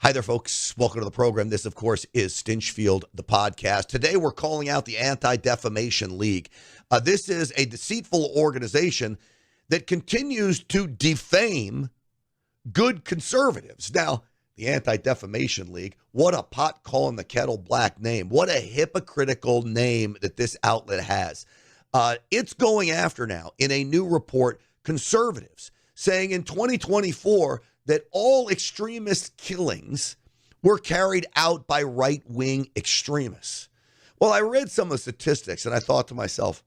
Hi there, folks. Welcome to the program. This, of course, is Stinchfield, the podcast. Today, we're calling out the Anti-Defamation League. This is a deceitful organization that continues to defame good conservatives. Now, the Anti-Defamation League, what a pot calling the kettle black name. What a hypocritical name that this outlet has. It's going after now, in a new report, conservatives, saying in 2024 that all extremist killings were carried out by right-wing extremists. Well, I read some of the statistics, and I thought to myself,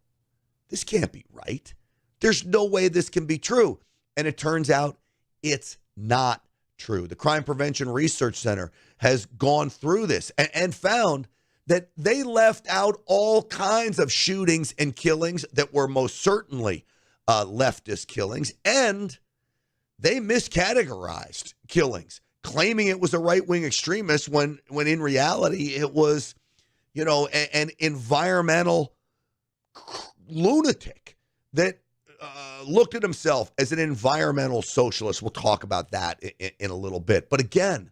this can't be right. There's no way this can be true. And it turns out it's not true. The Crime Prevention Research Center has gone through this and found that they left out all kinds of shootings and killings that were most certainly leftist killings, and they miscategorized killings, claiming it was a right-wing extremist when in reality it was, an environmental lunatic that looked at himself as an environmental socialist. We'll talk about that in a little bit. But again,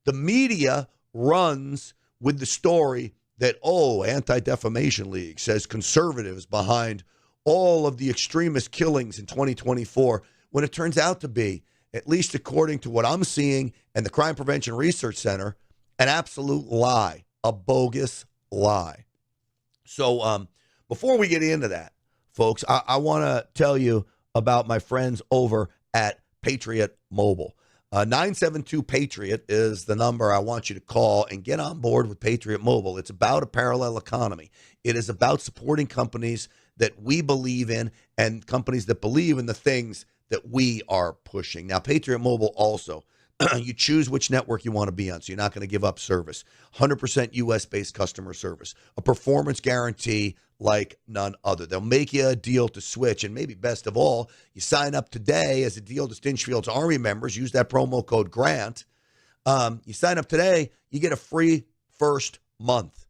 the media runs with the story that, Anti-Defamation League says conservatives behind all of the extremist killings in 2024, when it turns out to be, at least according to what I'm seeing and the Crime Prevention Research Center, an absolute lie, a bogus lie. So before we get into that, folks, I want to tell you about my friends over at Patriot Mobile. 972-PATRIOT is the number I want you to call and get on board with Patriot Mobile. It's about a parallel economy. It is about supporting companies that we believe in and companies that believe in the things that we are pushing. Now, Patriot Mobile also, you choose which network you want to be on, so you're not going to give up service. 100% U.S.-based customer service. A performance guarantee like none other. They'll make you a deal to switch, and maybe best of all, you sign up today as a deal to Stinchfield's Army members. Use that promo code GRANT. You sign up today, you get a free first month.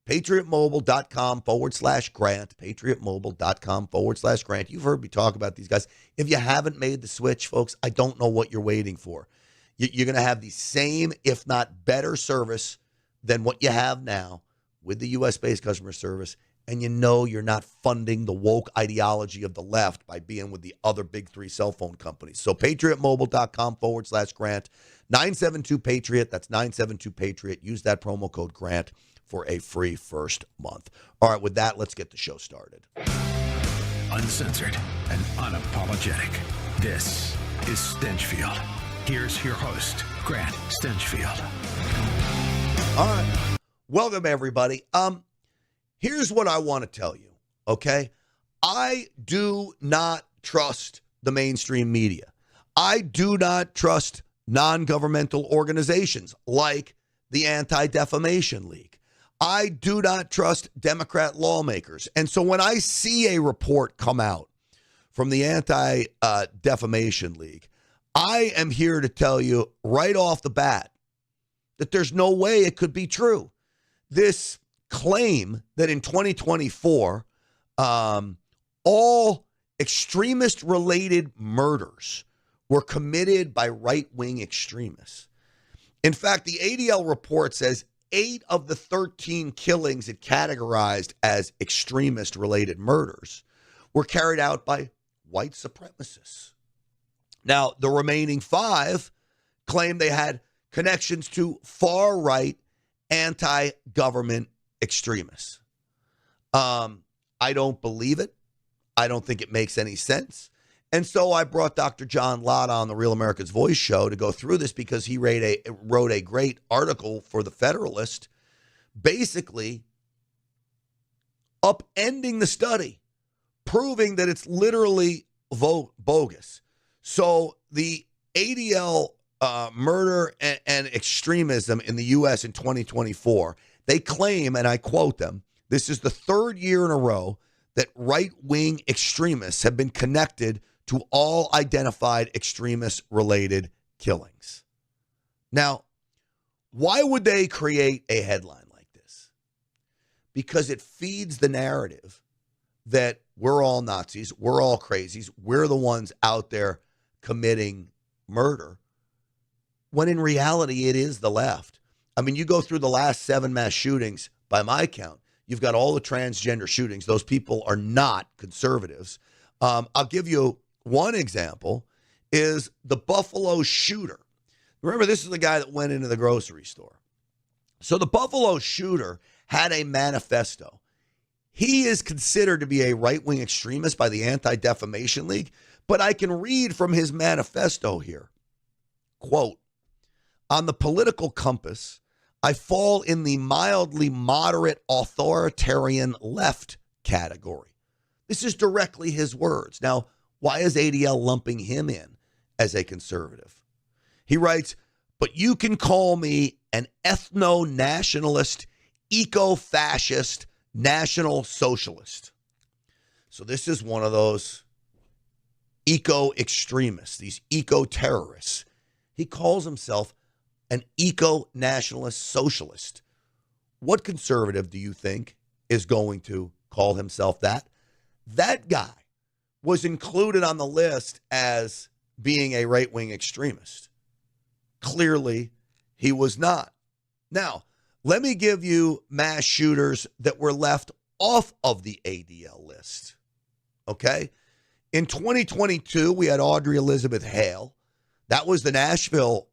PatriotMobile.com/Grant. PatriotMobile.com/Grant. You've heard me talk about these guys. If you haven't made the switch, folks, I don't know what you're waiting for. You're going to have the same, if not better, service than what you have now with the U.S.-based customer service. And you're not funding the woke ideology of the left by being with the other big three cell phone companies. So PatriotMobile.com/Grant. 972-PATRIOT. That's 972-PATRIOT. Use that promo code GRANT for a free first month. All right, with that, let's get the show started. Uncensored and unapologetic. This is Stinchfield. Here's your host, Grant Stinchfield. All right. Welcome, everybody. Here's what I want to tell you, okay? I do not trust the mainstream media. I do not trust non-governmental organizations like the Anti-Defamation League. I do not trust Democrat lawmakers. And so when I see a report come out from the Anti-Defamation League, I am here to tell you right off the bat that there's no way it could be true. This claim that in 2024, all extremist-related murders were committed by right-wing extremists. In fact, the ADL report says 8 of the 13 killings it categorized as extremist-related murders were carried out by white supremacists. Now, the remaining 5 claim they had connections to far-right anti-government extremists. I don't believe it. I don't think it makes any sense. And so I brought Dr. John Lott on the Real America's Voice show to go through this because he wrote a great article for The Federalist, basically upending the study, proving that it's literally bogus. So the ADL murder and extremism in the U.S. in 2024, they claim, and I quote them, this is the 3rd year in a row that right-wing extremists have been connected to all identified extremist-related killings. Now, why would they create a headline like this? Because it feeds the narrative that we're all Nazis, we're all crazies, we're the ones out there committing murder. when in reality it is the left. I mean, you go through the last 7 mass shootings, by my count, you've got all the transgender shootings. Those people are not conservatives. I'll give you one example, is the Buffalo shooter. Remember, this is the guy that went into the grocery store. So the Buffalo shooter had a manifesto. He is considered to be a right-wing extremist by the Anti-Defamation League, but I can read from his manifesto here. Quote, on the political compass, I fall in the mildly moderate authoritarian left category. This is directly his words. Now, why is ADL lumping him in as a conservative? He writes, but you can call me an ethno-nationalist, eco-fascist, national socialist. So this is one of those eco-extremists, these eco-terrorists. He calls himself an eco-nationalist socialist. What conservative do you think is going to call himself that? That guy was included on the list as being a right-wing extremist. Clearly, he was not. Now, let me give you mass shooters that were left off of the ADL list. Okay? In 2022, we had Audrey Elizabeth Hale. That was the Nashville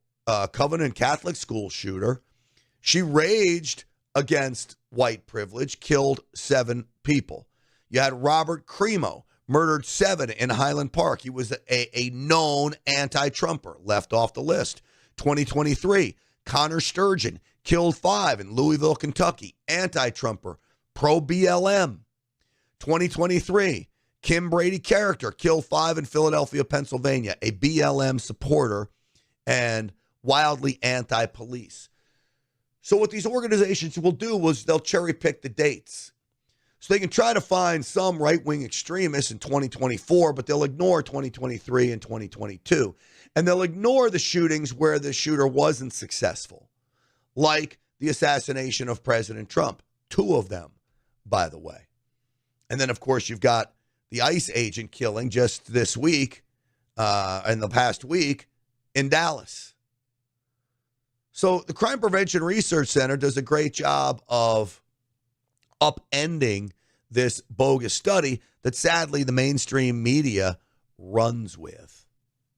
Covenant Catholic school shooter. She raged against white privilege, killed 7 people. You had Robert Cremo, murdered 7 in Highland Park. He was a known anti-Trumper, left off the list. 2023, Connor Sturgeon, killed 5 in Louisville, Kentucky, anti-Trumper, pro-BLM. 2023, Kim Brady Character, killed 5 in Philadelphia, Pennsylvania, a BLM supporter and wildly anti-police. So what these organizations will do is they'll cherry pick the dates. So they can try to find some right-wing extremists in 2024, but they'll ignore 2023 and 2022. And they'll ignore the shootings where the shooter wasn't successful, like the assassination of President Trump. 2 of them, by the way. And then, of course, you've got the ICE agent killing just this week, in the past week, in Dallas. So the Crime Prevention Research Center does a great job of upending this bogus study that sadly the mainstream media runs with.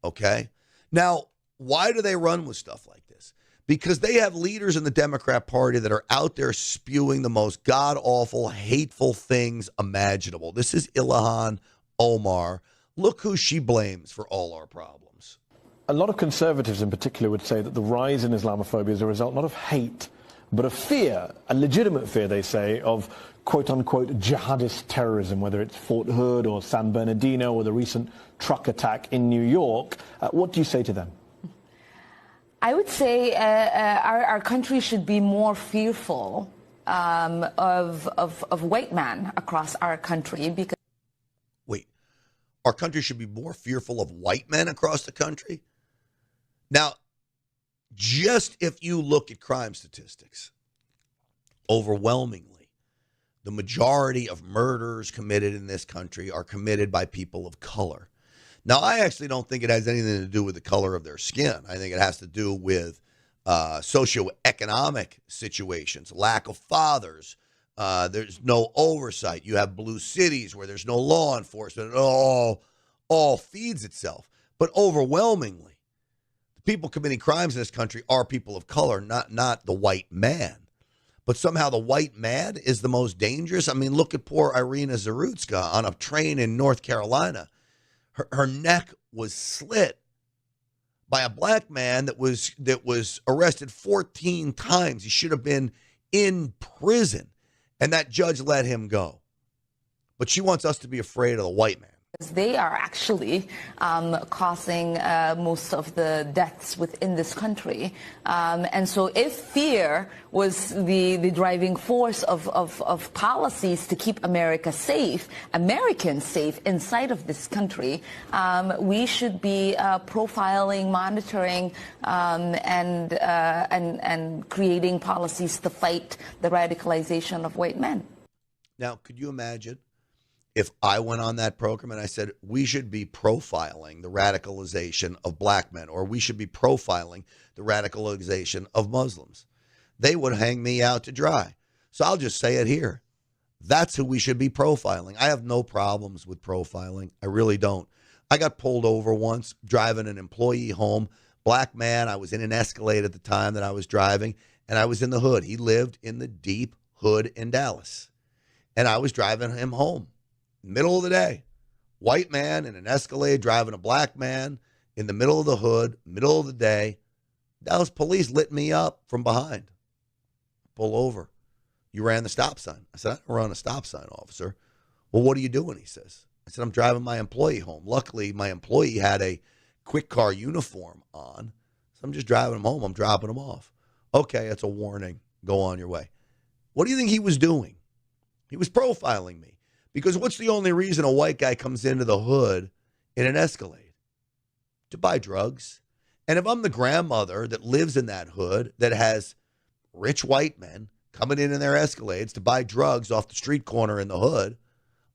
Okay? Now, why do they run with stuff like this? Because they have leaders in the Democrat Party that are out there spewing the most god-awful, hateful things imaginable. This is Ilhan Omar. Look who she blames for all our problems. A lot of conservatives in particular would say that the rise in Islamophobia is a result not of hate, but of fear, a legitimate fear, they say, of quote-unquote jihadist terrorism, whether it's Fort Hood or San Bernardino or the recent truck attack in New York. What do you say to them? I would say our country should be more fearful of white men across our country because... Wait, our country should be more fearful of white men across the country? Now, just if you look at crime statistics, overwhelmingly, the majority of murders committed in this country are committed by people of color. Now, I actually don't think it has anything to do with the color of their skin. I think it has to do with socioeconomic situations, lack of fathers. There's no oversight. You have blue cities where there's no law enforcement. It all feeds itself. But overwhelmingly, the people committing crimes in this country are people of color, not the white man. But somehow the white man is the most dangerous. I mean, look at poor Irina Zarutska on a train in North Carolina. Her neck was slit by a black man that was arrested 14 times. He should have been in prison, and that judge let him go. But she wants us to be afraid of the white man. They are actually causing most of the deaths within this country. And so if fear was the driving force of policies to keep America safe, Americans safe inside of this country, we should be profiling, monitoring, and creating policies to fight the radicalization of white men. Now, could you imagine if I went on that program and I said, we should be profiling the radicalization of black men, or we should be profiling the radicalization of Muslims, they would hang me out to dry. So I'll just say it here. That's who we should be profiling. I have no problems with profiling. I really don't. I got pulled over once driving an employee home. Black man. I was in an Escalade at the time that I was driving, and I was in the hood. He lived in the deep hood in Dallas, and I was driving him home. Middle of the day. White man in an Escalade driving a black man in the middle of the hood, middle of the day. Dallas police lit me up from behind. Pull over. You ran the stop sign. I said, I don't run a stop sign, officer. Well, what are you doing? He says. I said, I'm driving my employee home. Luckily, my employee had a quick car uniform on. So I'm just driving him home. I'm dropping him off. Okay, that's a warning. Go on your way. What do you think he was doing? He was profiling me. Because what's the only reason a white guy comes into the hood in an Escalade? To buy drugs. And if I'm the grandmother that lives in that hood that has rich white men coming in their Escalades to buy drugs off the street corner in the hood,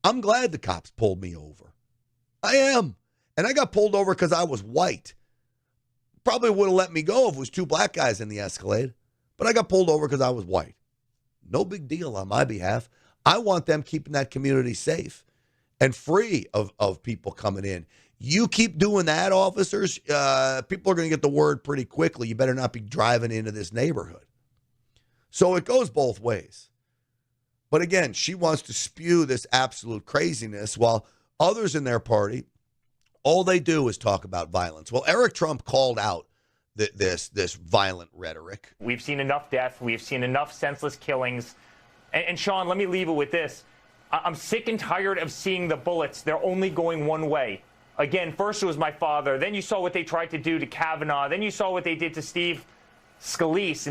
I'm glad the cops pulled me over. I am. And I got pulled over because I was white. Probably would have let me go if it was two black guys in the Escalade. But I got pulled over because I was white. No big deal on my behalf. I want them keeping that community safe and free of people coming in. You keep doing that, officers, people are going to get the word pretty quickly. You better not be driving into this neighborhood. So it goes both ways. But again, she wants to spew this absolute craziness while others in their party, all they do is talk about violence. Well, Eric Trump called out this violent rhetoric. We've seen enough death. We've seen enough senseless killings. And Sean, let me leave it with this. I'm sick and tired of seeing the bullets. They're only going one way. Again, first it was my father. Then you saw what they tried to do to Kavanaugh. Then you saw what they did to Steve Scalise.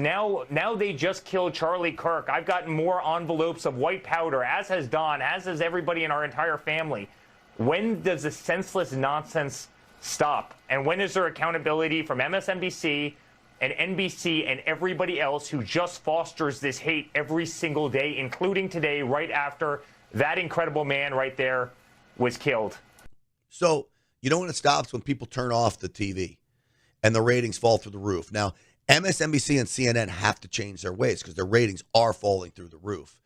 Now they just killed Charlie Kirk. I've gotten more envelopes of white powder, as has Don, as has everybody in our entire family. When does the senseless nonsense stop? And when is there accountability from MSNBC and NBC and everybody else who just fosters this hate every single day, including today, right after that incredible man right there was killed? So, you know when it stops? When people turn off the TV and the ratings fall through the roof. Now, MSNBC and CNN have to change their ways because their ratings are falling through the roof.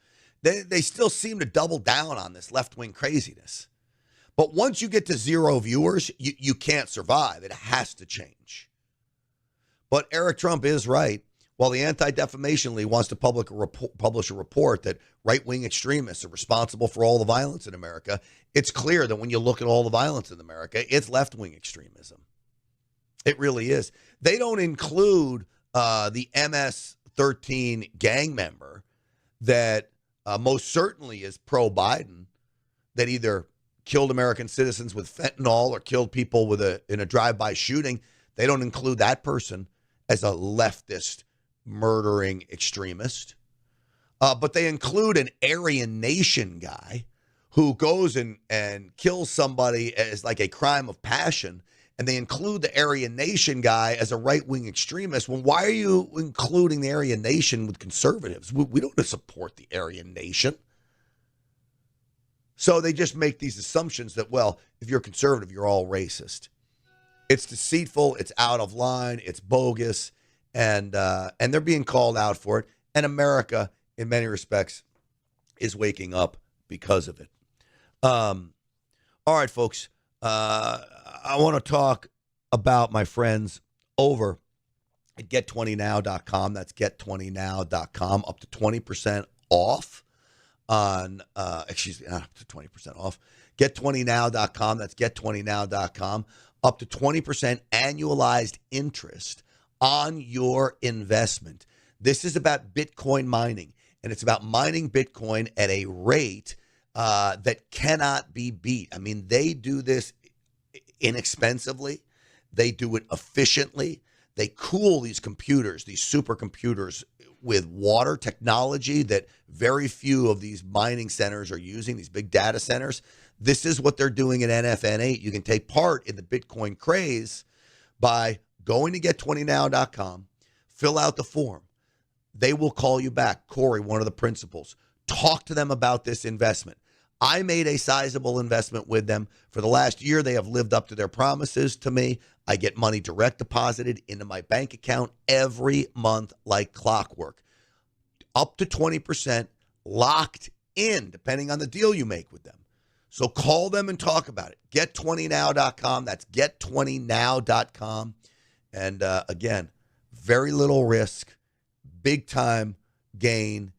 They still seem to double down on this left-wing craziness. But once you get to zero viewers, you can't survive. It has to change. But Eric Trump is right. While the Anti-Defamation League wants to publish a report that right-wing extremists are responsible for all the violence in America, it's clear that when you look at all the violence in America, it's left-wing extremism. It really is. They don't include the MS-13 gang member that most certainly is pro-Biden, that either killed American citizens with fentanyl or killed people in a drive-by shooting. They don't include that person as a leftist murdering extremist. But they include an Aryan Nation guy who goes and kills somebody as like a crime of passion. And they include the Aryan Nation guy as a right-wing extremist. Well, why are you including the Aryan Nation with conservatives? We don't support the Aryan Nation. So they just make these assumptions that, well, if you're conservative, you're all racist. It's deceitful. It's out of line. It's bogus. And they're being called out for it. And America, in many respects, is waking up because of it. All right, folks. I want to talk about my friends over at get20now.com. That's get20now.com. Up to 20% off on, not up to 20% off. Get20now.com. That's get20now.com. Up to 20% annualized interest on your investment. This is about Bitcoin mining, and it's about mining Bitcoin at a rate that cannot be beat. I mean, they do this inexpensively. They do it efficiently. They cool these computers, these supercomputers, with water technology that very few of these mining centers are using, these big data centers. This is what they're doing at NFN8. You can take part in the Bitcoin craze by going to get20now.com, fill out the form. They will call you back. Corey, one of the principals. Talk to them about this investment. I made a sizable investment with them. For the last year, they have lived up to their promises to me. I get money direct deposited into my bank account every month like clockwork. Up to 20% locked in, depending on the deal you make with them. So call them and talk about it. Get20now.com. That's get20now.com. And again, very little risk, big time gain.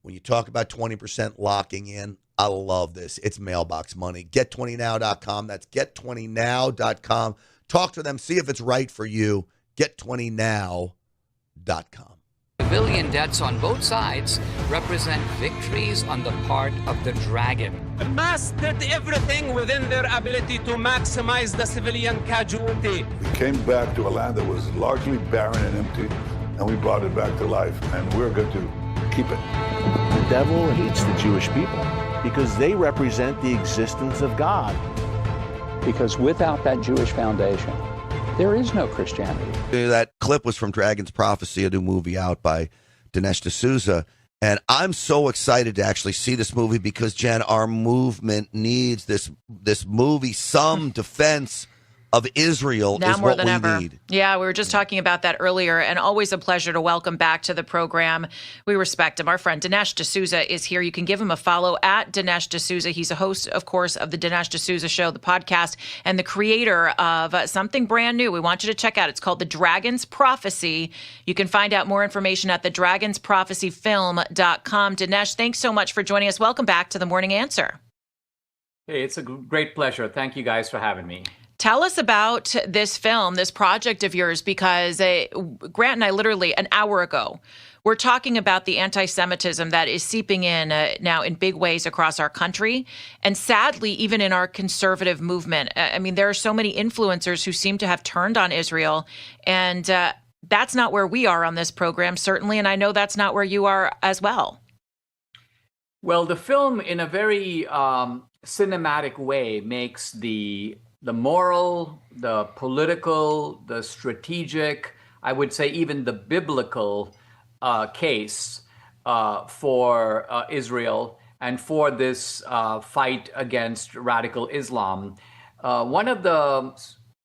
When you talk about 20% locking in, I love this. It's mailbox money. Get20now.com. That's get20now.com. Talk to them. See if it's right for you. Get20now.com. Civilian deaths on both sides represent victories on the part of the dragon. Hamas did everything within their ability to maximize the civilian casualty. We came back to a land that was largely barren and empty, and we brought it back to life, and we're going to keep it. The devil hates the Jewish people because they represent the existence of God. Because without that Jewish foundation, there is no Christianity. That clip was from Dragon's Prophecy, a new movie out by Dinesh D'Souza. And I'm so excited to actually see this movie because, Jen, our movement needs this movie. Some defense of Israel now is more what than we ever. need. Yeah, we were just talking about that earlier, and always a pleasure to welcome back to the program. We respect him. Our friend Dinesh D'Souza is here. You can give him a follow at Dinesh D'Souza. He's a host, of course, of the Dinesh D'Souza Show, the podcast, and the creator of something brand new we want you to check out. It's called The Dragon's Prophecy. You can find out more information at thedragonsprophecyfilm.com. Dinesh, thanks so much for joining us. Welcome back to The Morning Answer. Hey, it's a great pleasure. Thank you guys for having me. Tell us about this film, this project of yours, because Grant and I literally an hour ago were talking about the anti-Semitism that is seeping in now in big ways across our country. And sadly, even in our conservative movement. I mean, there are so many influencers who seem to have turned on Israel. And that's not where we are on this program, certainly. And I know that's not where you are as well. Well, the film, in a very cinematic way, makes the moral, the political, the strategic, I would say even the biblical case for Israel and for this fight against radical Islam. One of the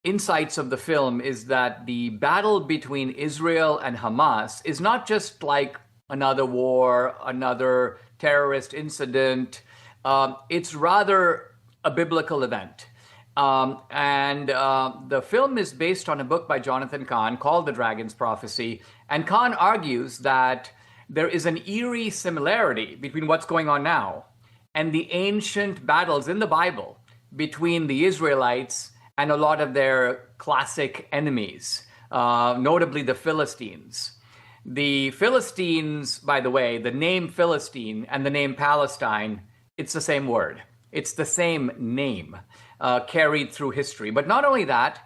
insights of the film is that the battle between Israel and Hamas is not just like another war, another terrorist incident. It's rather a biblical event. The film is based on a book by Jonathan Cahn called The Dragon's Prophecy. And Cahn argues that there is an eerie similarity between what's going on now and the ancient battles in the Bible between the Israelites and a lot of their classic enemies, notably the Philistines. The Philistines, by the way, the name Philistine and the name Palestine, it's the same word. It's the same name. Carried through history. But not only that,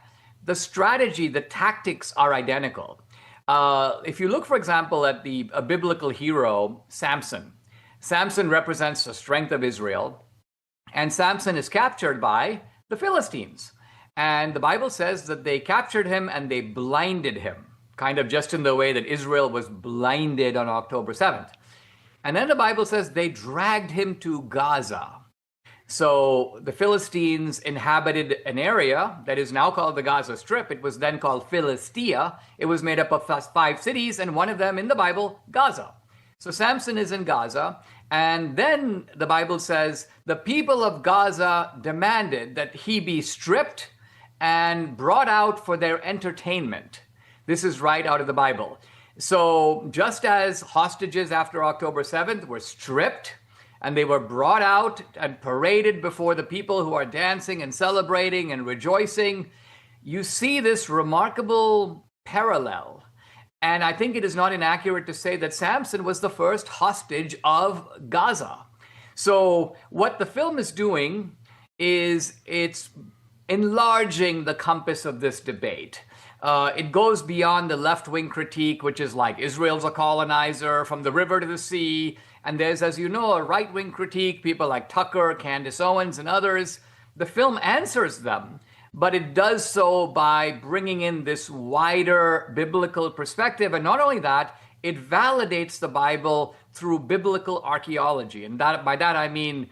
the strategy, the tactics are identical. If you look, for example, at a biblical hero, Samson. Samson represents the strength of Israel, and Samson is captured by the Philistines. And the Bible says that they captured him and they blinded him, kind of just in the way that Israel was blinded on October 7th. And then the Bible says they dragged him to Gaza. So the Philistines inhabited an area that is now called the Gaza Strip. It was then called Philistia. It was made up of 5 cities, and one of them in the Bible, Gaza. So Samson is in Gaza, and then the Bible says the people of Gaza demanded that he be stripped and brought out for their entertainment. This is right out of the Bible. So just as hostages after October 7th were stripped, and they were brought out and paraded before the people who are dancing and celebrating and rejoicing, you see this remarkable parallel. And I think it is not inaccurate to say that Samson was the first hostage of Gaza. So what the film is doing is it's enlarging the compass of this debate. It goes beyond the left-wing critique, which is like Israel's a colonizer from the river to the sea. And there's, as you know, a right-wing critique, people like Tucker, Candace Owens, and others. The film answers them, but it does so by bringing in this wider biblical perspective. And not only that, it validates the Bible through biblical archaeology. And by that I mean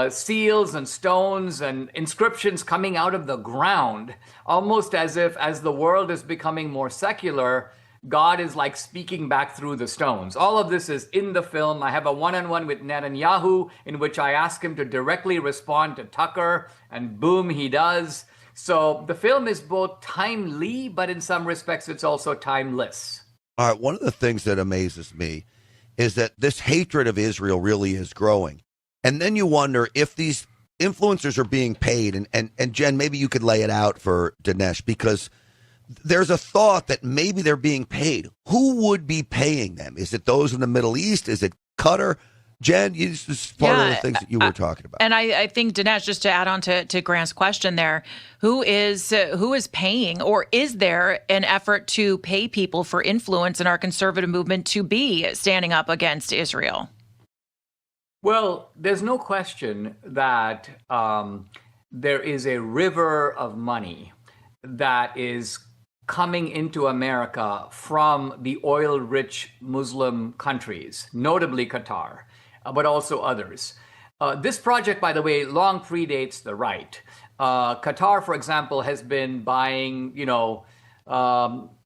seals and stones and inscriptions coming out of the ground, almost as if as the world is becoming more secular, God is like speaking back through the stones. All of this is in the film. I have a one-on-one with Netanyahu in which I ask him to directly respond to Tucker, and boom, he does. So the film is both timely, but in some respects, it's also timeless. All right, one of the things that amazes me is that this hatred of Israel really is growing. And then you wonder if these influencers are being paid. And Jen, maybe you could lay it out for Dinesh, because there's a thought that maybe they're being paid. Who would be paying them? Is it those in the Middle East? Is it Qatar? Jen, this is part of the things that you were talking about. And I think, Dinesh, just to add on to Grant's question there, who is paying, or is there an effort to pay people for influence in our conservative movement to be standing up against Israel? Well, there's no question that there is a river of money that is coming into America from the oil-rich Muslim countries, notably Qatar, but also others. This project, by the way, long predates the right. Qatar, for example, has been buying,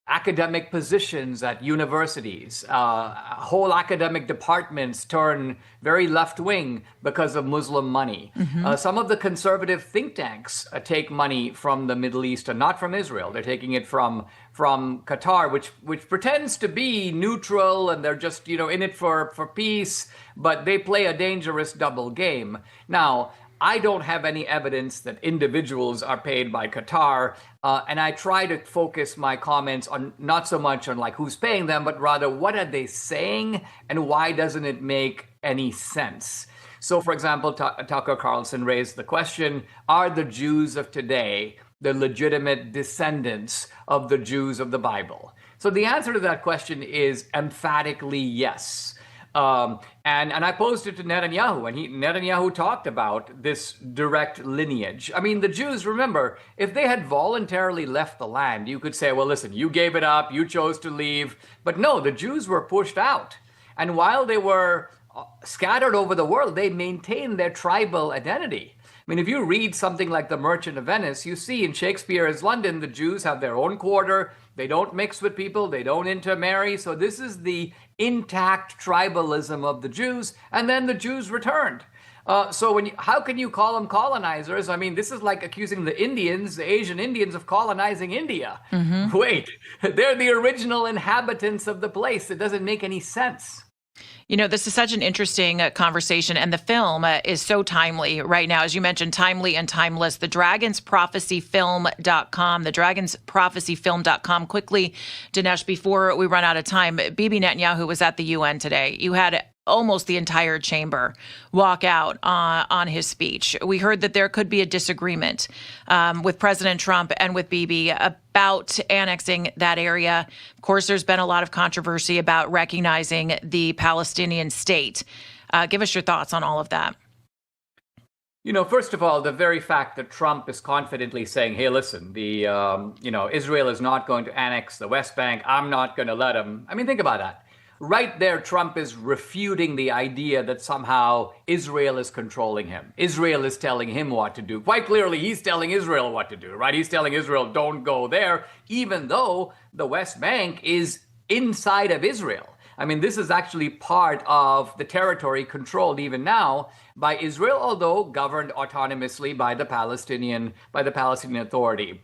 academic positions at universities. Whole academic departments turn very left-wing because of Muslim money. Some of the conservative think tanks take money from the Middle East and not from Israel. They're taking it from Qatar, which pretends to be neutral, and they're just in it for peace, but they play a dangerous double game. Now, I don't have any evidence that individuals are paid by Qatar, and I try to focus my comments on not so much on like who's paying them, but rather what are they saying and why doesn't it make any sense? So, for example, Tucker Carlson raised the question, are the Jews of today the legitimate descendants of the Jews of the Bible? So the answer to that question is emphatically yes. And I posed it to Netanyahu, and Netanyahu talked about this direct lineage. I mean, the Jews, remember, if they had voluntarily left the land, you could say, well, listen, you gave it up, you chose to leave. But no, the Jews were pushed out. And while they were scattered over the world, they maintained their tribal identity. I mean, if you read something like The Merchant of Venice, you see in Shakespeare's London, the Jews have their own quarter. They don't mix with people. They don't intermarry. So this is the intact tribalism of the Jews. And then the Jews returned. So how can you call them colonizers? I mean, this is like accusing the Indians, the Asian Indians, of colonizing India. Wait, they're the original inhabitants of the place. It doesn't make any sense. This is such an interesting conversation, and the film is so timely right now. As you mentioned, timely and timeless. TheDragonsProphecyFilm.com, TheDragonsProphecyFilm.com. Quickly, Dinesh, before we run out of time, Bibi Netanyahu was at the UN today. You had almost the entire chamber walk out on his speech. We heard that there could be a disagreement with President Trump and with Bibi about annexing that area. Of course, there's been a lot of controversy about recognizing the Palestinian state. Give us your thoughts on all of that. First of all, the very fact that Trump is confidently saying, hey, listen, Israel is not going to annex the West Bank. I'm not going to let him. I mean, think about that. Right there, Trump is refuting the idea that somehow Israel is controlling him. Israel is telling him what to do. Quite clearly, he's telling Israel what to do, right? He's telling Israel, don't go there, even though the West Bank is inside of Israel. I mean, this is actually part of the territory controlled even now by Israel, although governed autonomously by the Palestinian Authority.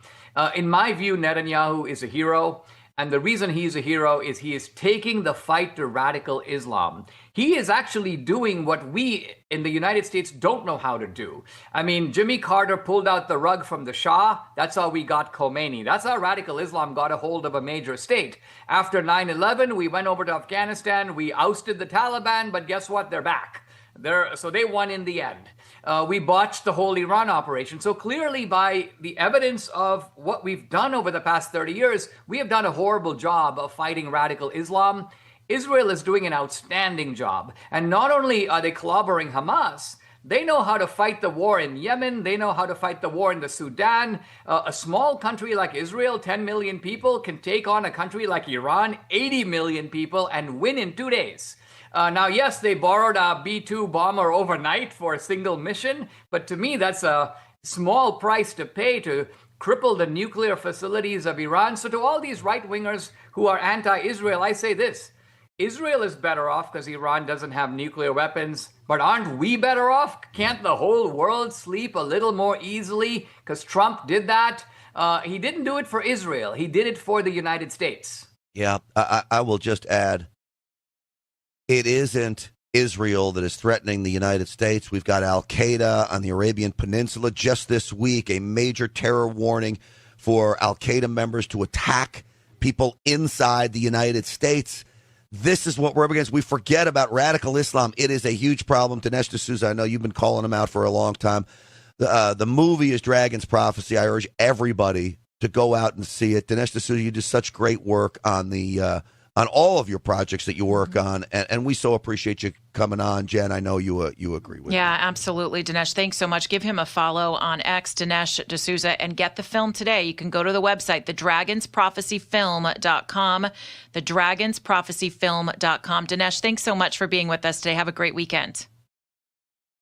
In my view, Netanyahu is a hero. And the reason he's a hero is he is taking the fight to radical Islam. He is actually doing what we in the United States don't know how to do. I mean, Jimmy Carter pulled out the rug from the Shah. That's how we got Khomeini. That's how radical Islam got a hold of a major state. After 9/11, we went over to Afghanistan. We ousted the Taliban, but guess what? They're back. So they won in the end. We botched the whole Iran operation. So clearly, by the evidence of what we've done over the past 30 years, we have done a horrible job of fighting radical Islam. Israel is doing an outstanding job. And not only are they clobbering Hamas, they know how to fight the war in Yemen. They know how to fight the war in the Sudan. A small country like Israel, 10 million people, can take on a country like Iran, 80 million people, and win in 2 days. Now, yes, they borrowed a B-2 bomber overnight for a single mission, but to me, that's a small price to pay to cripple the nuclear facilities of Iran. So to all these right-wingers who are anti-Israel, I say this. Israel is better off because Iran doesn't have nuclear weapons, but aren't we better off? Can't the whole world sleep a little more easily because Trump did that? He didn't do it for Israel. He did it for the United States. Yeah, I will just add, it isn't Israel that is threatening the United States. We've got Al-Qaeda on the Arabian Peninsula. Just this week, a major terror warning for Al-Qaeda members to attack people inside the United States. This is what we're up against. We forget about radical Islam. It is a huge problem. Dinesh D'Souza, I know you've been calling him out for a long time. The movie is Dragon's Prophecy. I urge everybody to go out and see it. Dinesh D'Souza, you do such great work on the on all of your projects that you work on, and we so appreciate you coming on. Jen, I know you agree with me. Yeah, absolutely, Dinesh. Thanks so much. Give him a follow on X, Dinesh D'Souza, and get the film today. You can go to the website, thedragonsprophecyfilm.com, thedragonsprophecyfilm.com. Dinesh, thanks so much for being with us today. Have a great weekend.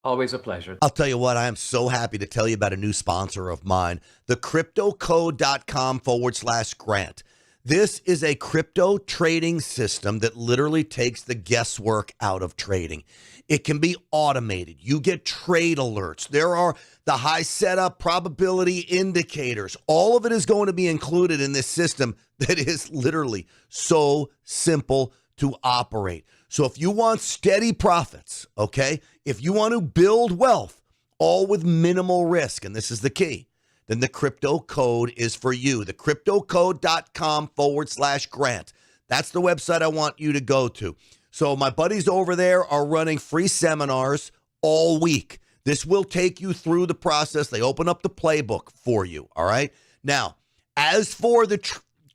Always a pleasure. I'll tell you what, I am so happy to tell you about a new sponsor of mine, thecryptocode.com/Grant. This is a crypto trading system that literally takes the guesswork out of trading. It can be automated. You get trade alerts. There are the high setup probability indicators. All of it is going to be included in this system that is literally so simple to operate. So if you want steady profits, okay, if you want to build wealth, all with minimal risk, and this is the key, then the crypto code is for you. Thecryptocode.com/Grant. That's the website I want you to go to. So my buddies over there are running free seminars all week. This will take you through the process. They open up the playbook for you, all right? Now, as for the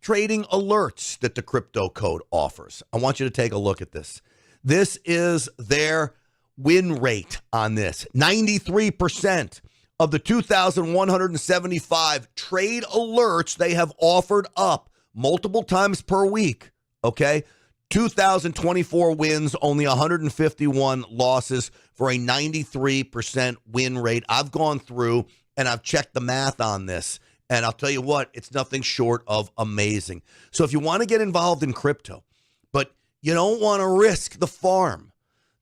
trading alerts that the crypto code offers, I want you to take a look at this. This is their win rate on this. 93%. Of the 2,175 trade alerts they have offered up multiple times per week, okay? 2,024 wins, only 151 losses for a 93% win rate. I've gone through and I've checked the math on this, and I'll tell you what, it's nothing short of amazing. So if you want to get involved in crypto, but you don't want to risk the farm,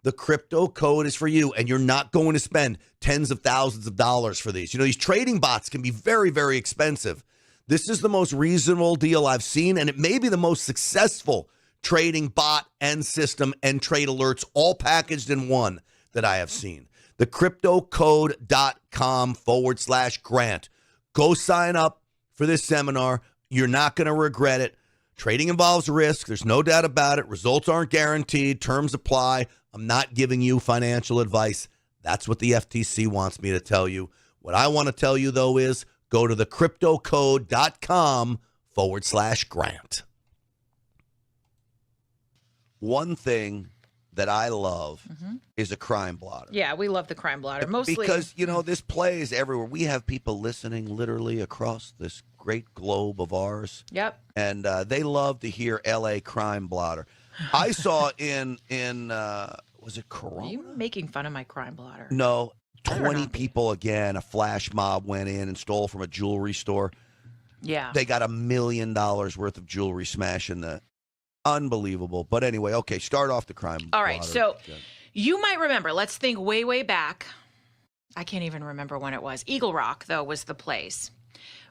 the crypto code is for you, and you're not going to spend tens of thousands of dollars for these. You know, these trading bots can be very, very expensive. This is the most reasonable deal I've seen, and it may be the most successful trading bot and system and trade alerts all packaged in one that I have seen. Thecryptocode.com/Grant. Go sign up for this seminar. You're not going to regret it. Trading involves risk. There's no doubt about it. Results aren't guaranteed. Terms apply. I'm not giving you financial advice. That's what the FTC wants me to tell you. What I want to tell you, though, is go to thecryptocode.com/Grant. One thing that I love is a crime blotter. Yeah, we love the crime blotter. Mostly because, you know, this plays everywhere. We have people listening literally across this great globe of ours. Yep. And they love to hear LA crime blotter. I saw in was it Corona? Are you making fun of my crime blotter? No, 20 people again. A flash mob went in and stole from a jewelry store. Yeah. They got $1 million worth of jewelry smashing the unbelievable. But anyway, okay, start off the crime. All right, blotter. so you might remember, let's think way, way back. I can't even remember when it was. Eagle Rock, though, was the place.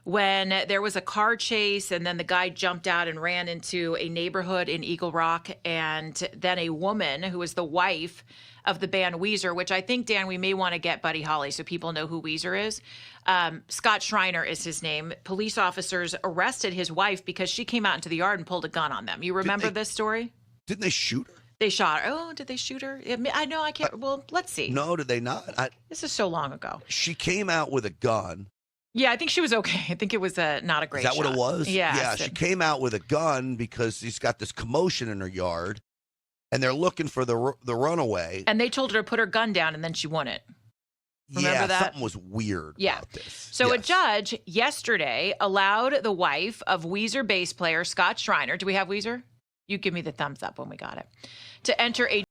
When there was a car chase and then the guy jumped out and ran into a neighborhood in Eagle Rock, and then a woman who was the wife of the band Weezer, which I think, Dan, we may want to get Buddy Holly so people know who Weezer is. Scott Schreiner is his name. Police officers arrested his wife because she came out into the yard and pulled a gun on them. You remember this story? Didn't they shoot her? They shot her. Oh, did they shoot her? I know, I can't. Well, let's see. No, did they not? This is so long ago. She came out with a gun. Yeah, I think she was okay. I think it was not a great shot. Is that what it was? Yeah. Yeah, she came out with a gun because she's got this commotion in her yard, and they're looking for the runaway. And they told her to put her gun down, and then she won it. Remember that? Something was weird about this. So a judge yesterday allowed the wife of Weezer bass player Scott Schreiner, do we have Weezer? You give me the thumbs up when we got it, to enter a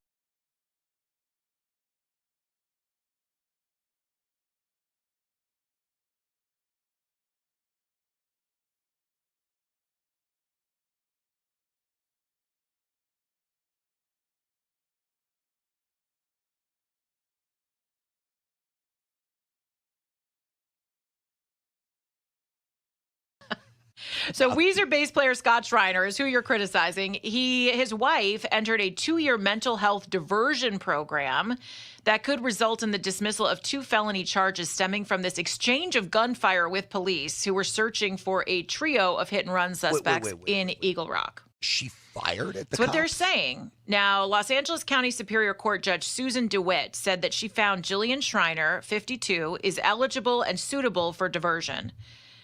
So Weezer bass player Scott Schreiner is who you're criticizing. His wife entered a 2-year mental health diversion program that could result in the dismissal of 2 felony charges stemming from this exchange of gunfire with police who were searching for a trio of hit-and-run suspects in Eagle Rock. She fired at the That's what cops? they're saying. Now, Los Angeles County Superior Court Judge Susan DeWitt said that she found Jillian Schreiner, 52, is eligible and suitable for diversion.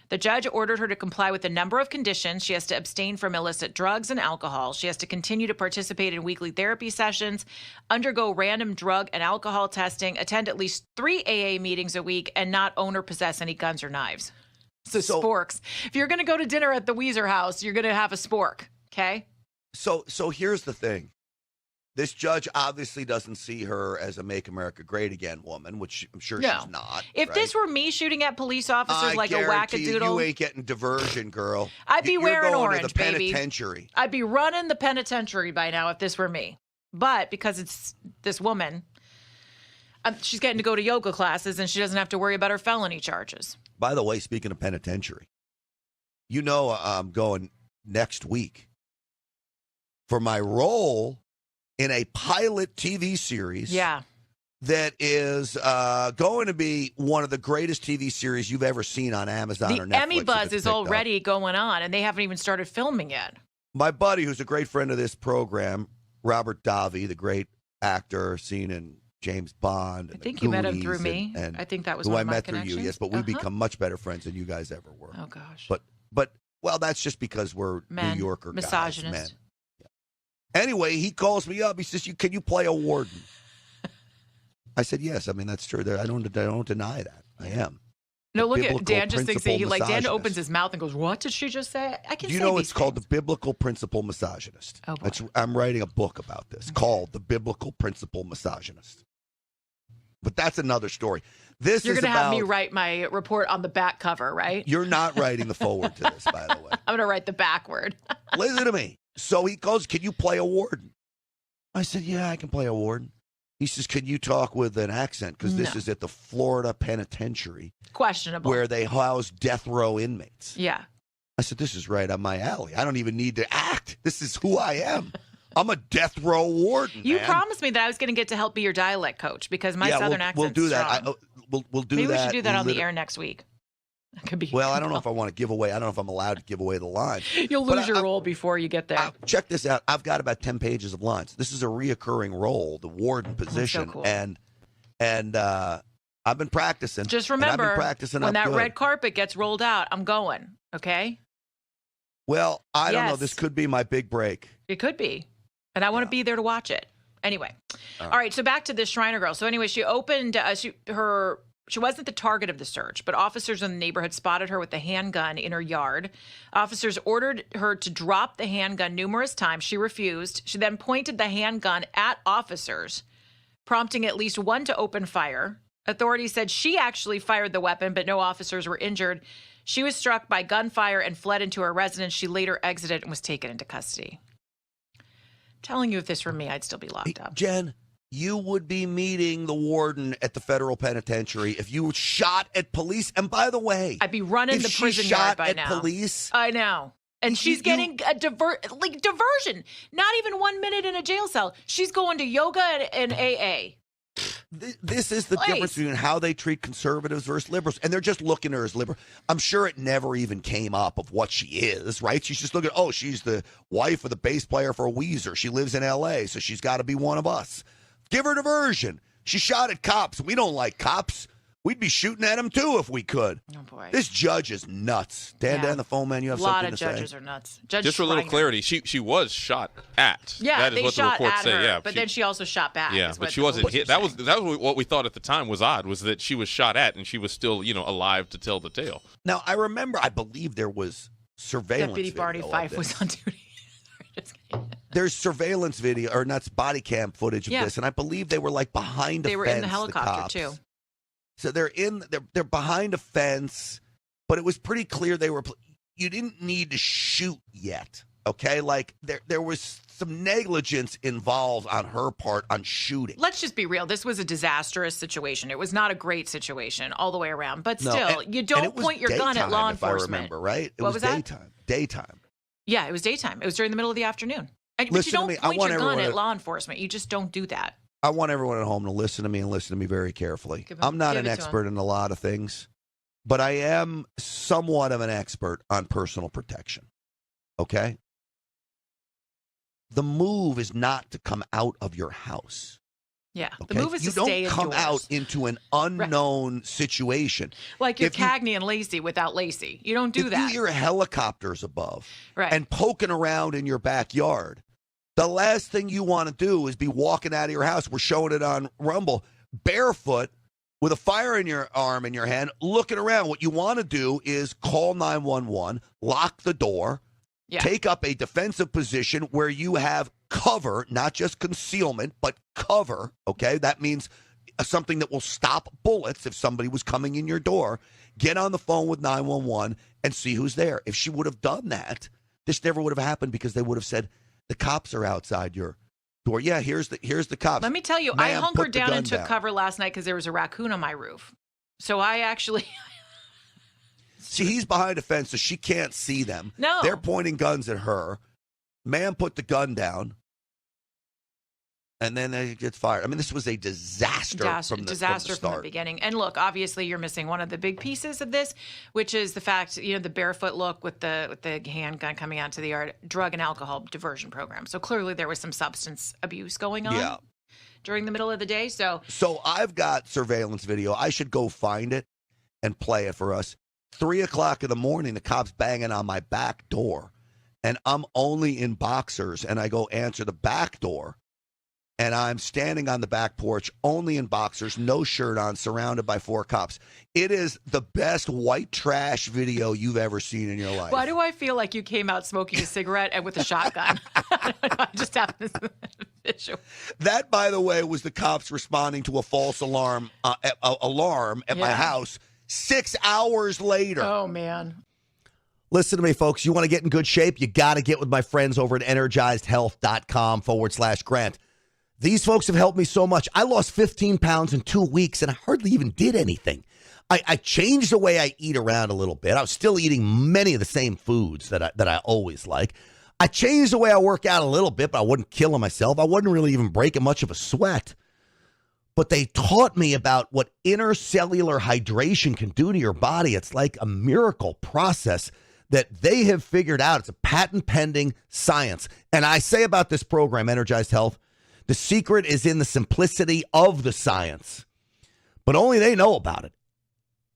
The judge ordered her to comply with a number of conditions. She has to abstain from illicit drugs and alcohol. She has to continue to participate in weekly therapy sessions, undergo random drug and alcohol testing, attend at least 3 AA meetings a week, and not own or possess any guns or knives. So sporks. If you're going to go to dinner at the Weezer house, you're going to have a spork, okay? So here's the thing. This judge obviously doesn't see her as a Make America Great Again woman, which I'm sure she's not. If this were me shooting at police officers like a wackadoodle, you ain't getting diversion, girl. I'd be wearing going orange, to the baby. penitentiary. I'd be running the penitentiary by now if this were me. But because it's this woman, she's getting to go to yoga classes and she doesn't have to worry about her felony charges. By the way, speaking of penitentiary, you know I'm going next week for my role in a pilot TV series that is going to be one of the greatest TV series you've ever seen on Amazon or Netflix. The Emmy buzz is already going on, and they haven't even started filming yet. My buddy, who's a great friend of this program, Robert Davi, the great actor seen in James Bond. And I think you met him through me. And I think that was who one I of my met through connections. you, yes, but we've become much better friends than you guys ever were. Oh, gosh. But well, that's just because we're Men, New Yorker misogynist. guys, men. Anyway, he calls me up. He says, "Can you play a warden?" I said, "Yes." I mean, that's true. I don't deny that. I am. No, look at biblical Dan. Just thinks that Dan misogynist. opens his mouth and goes, "What did she just say?" I can. Do you say know these it's called the Biblical Principle Misogynist? Oh, boy. I'm writing a book about this called The Biblical Principle Misogynist. But that's another story. You're going to have me write my report on the back cover, right? You're not writing the forward to this, by the way. I'm going to write the backward. Listen to me. So he goes, "Can you play a warden?" I said, "Yeah, I can play a warden." He says, "Can you talk with an accent? Because this is at the Florida Penitentiary. Questionable. Where they house death row inmates." Yeah. I said, "This is right on my alley. I don't even need to act. This is who I am. I'm a death row warden." You man. promised me that I was going to get to help be your dialect coach because my Southern accent. We'll do that. that. We'll do Maybe that. we should do that on the air next week. That could be. Well, I don't know if I want to give away. I don't know if I'm allowed to give away the line. You'll lose your role before you get there. Check this out. I've got about 10 pages of lines. This is a reoccurring role, the warden position, so cool. and I've been practicing. Just remember, I've been practicing when that good. red carpet gets rolled out, I'm going. Okay. Well, I don't know. Yes. This could be my big break. It could be. And I want to be there to watch it. Anyway. All right. So back to this Schreiner girl. So anyway, she opened she wasn't the target of the search, but officers in the neighborhood spotted her with a handgun in her yard. Officers ordered her to drop the handgun numerous times. She refused. She then pointed the handgun at officers, prompting at least one to open fire. Authorities said she actually fired the weapon, but no officers were injured. She was struck by gunfire and fled into her residence. She later exited and was taken into custody. I'm telling you, if this were me, I'd still be locked up. Jen, you would be meeting the warden at the federal penitentiary if you shot at police. And by the way, I'd be running the prison yard by now. Police, I know. And she's getting a diversion. Not even 1 minute in a jail cell. She's going to yoga and AA. This is the difference between how they treat conservatives versus liberals. And they're just looking at her as liberal. I'm sure it never even came up of what she is, right? She's just looking, she's the wife of the bass player for Weezer. She lives in L.A., so she's got to be one of us. Give her diversion. She shot at cops. We don't like cops. We'd be shooting at them, too, if we could. Oh, boy. This judge is nuts. Dan, the phone man, you have something to say? A lot of judges are nuts. Judge Just for a little clarity, she was shot at. Yeah, that is they what shot the reports at say. her, Yeah, but then she also shot back. Yeah, but she wasn't hit. That was what we thought at the time was odd, was that she was shot at and she was still, alive to tell the tale. Now, I believe there was surveillance Deputy Barney Fife was on duty. There's surveillance video, or not, body cam footage of this, and I believe they were behind a fence. They were in the helicopter too. So they're behind a fence, but it was pretty clear they were. You didn't need to shoot yet. okay? Like, there was some negligence involved on her part on shooting. Let's just be real. This was a disastrous situation. It was not a great situation all the way around. But No, still, and- you and don't it was point your gun at daytime, law if I enforcement. remember, right? It What was that? daytime. Daytime. Yeah, it was daytime. It was during the middle of the afternoon. But Listen you to don't me. I point want your gun everyone at to- law enforcement. You just don't do that. I want everyone at home to listen to me and listen to me very carefully. Give 'em- I'm not give an it to 'em. expert in a lot of things, but I am somewhat of an expert on personal protection. Okay? The move is not to come out of your house. Yeah, Okay? the move is you to don't stay come indoors. out into an unknown situation. Like you're If you- Cagney and Lacey without Lacey. You don't do if that. you hear helicopters above Right. and poking around in your backyard, the last thing you want to do is be walking out of your house. We're showing it on Rumble, barefoot with a fire in your arm in your hand, looking around. What you want to do is call 911, lock the door, take up a defensive position where you have cover, not just concealment, but cover, okay? That means something that will stop bullets if somebody was coming in your door. Get on the phone with 911 and see who's there. If she would have done that, this never would have happened because they would have said, the cops are outside your door. Yeah, here's the cops. Let me tell you, I Ma'am, hunkered put the down gun and took down. cover last night because there was a raccoon on my roof. So I actually... See, he's behind a fence, so she can't see them. No. They're pointing guns at her. Man put the gun down, and then it gets fired. I mean, this was a disaster from the start. beginning. And look, obviously, you're missing one of the big pieces of this, which is the fact, the barefoot look with the handgun coming out to the yard, drug and alcohol diversion program. So clearly, there was some substance abuse going on during the middle of the day. So I've got surveillance video. I should go find it and play it for us. 3 o'clock in the morning, the cops banging on my back door, and I'm only in boxers, and I go answer the back door. And I'm standing on the back porch, only in boxers, no shirt on, surrounded by 4 cops. It is the best white trash video you've ever seen in your life. why do I feel like you came out smoking a cigarette and with a shotgun? I just have this visual. That, by the way, was the cops responding to a false alarm at my house 6 hours later. Oh, man. Listen to me, folks. You want to get in good shape? You got to get with my friends over at energizedhealth.com/Grant. These folks have helped me so much. I lost 15 pounds in 2 weeks, and I hardly even did anything. I changed the way I eat around a little bit. I was still eating many of the same foods that I always like. I changed the way I work out a little bit, but I wasn't killing myself. I wasn't really even breaking much of a sweat. But they taught me about what intercellular hydration can do to your body. It's like a miracle process that they have figured out. It's a patent-pending science. And I say about this program, Energized Health, the secret is in the simplicity of the science, but only they know about it.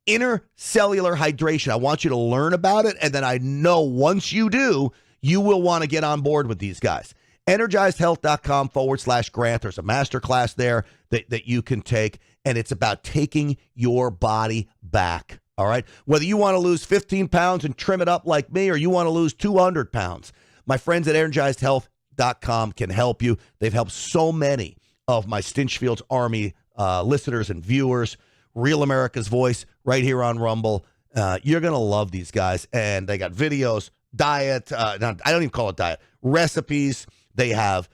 Intercellular hydration. I want you to learn about it, and then I know once you do, you will want to get on board with these guys. EnergizedHealth.com/Grant. There's a masterclass there that you can take, and it's about taking your body back. All right? Whether you want to lose 15 pounds and trim it up like me, or you want to lose 200 pounds, my friends at EnergizedHealth.com can help you. They've helped so many of my Stinchfield's Army listeners and viewers. Real America's Voice right here on Rumble. You're going to love these guys. And they got videos, diet. I don't even call it diet. Recipes. They have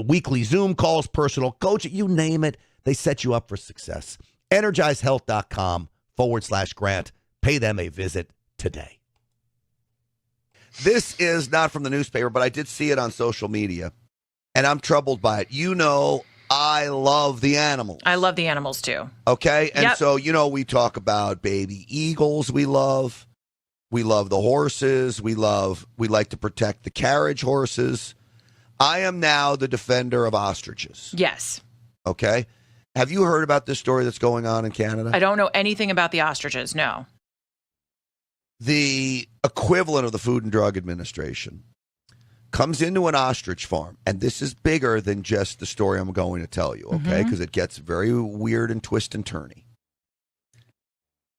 weekly Zoom calls, personal coaching. You name it. They set you up for success. EnergizedHealth.com/Grant. Pay them a visit today. This is not from the newspaper, but I did see it on social media, and I'm troubled by it. I love the animals. I love the animals, too. Okay? And Yep. so, we talk about baby eagles we love. We love the horses. We like to protect the carriage horses. I am now the defender of ostriches. Yes. Okay? Have you heard about this story that's going on in Canada? I don't know anything about the ostriches, no. The equivalent of the Food and Drug Administration comes into an ostrich farm, and this is bigger than just the story I'm going to tell you, okay? Because it gets very weird and twist and turny.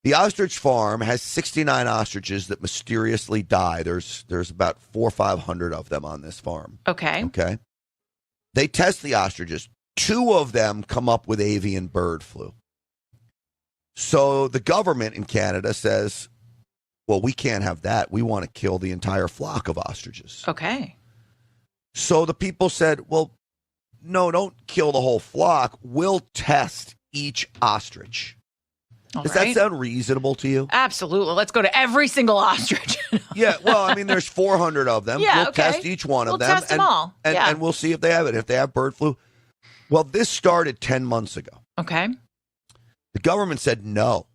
The ostrich farm has 69 ostriches that mysteriously die. There's about 400 or 500 of them on this farm. Okay. Okay. They test the ostriches. 2 of them come up with avian bird flu. So the government in Canada says, well, we can't have that. We want to kill the entire flock of ostriches. Okay. So the people said, well, no, don't kill the whole flock. We'll test each ostrich. Does that sound reasonable to you? Absolutely. Let's go to every single ostrich. Yeah, well, I mean, there's 400 of them. Yeah, we'll test each one of them. We'll test them all. And we'll see if they have it, if they have bird flu. Well, this started 10 months ago. Okay. The government said, no,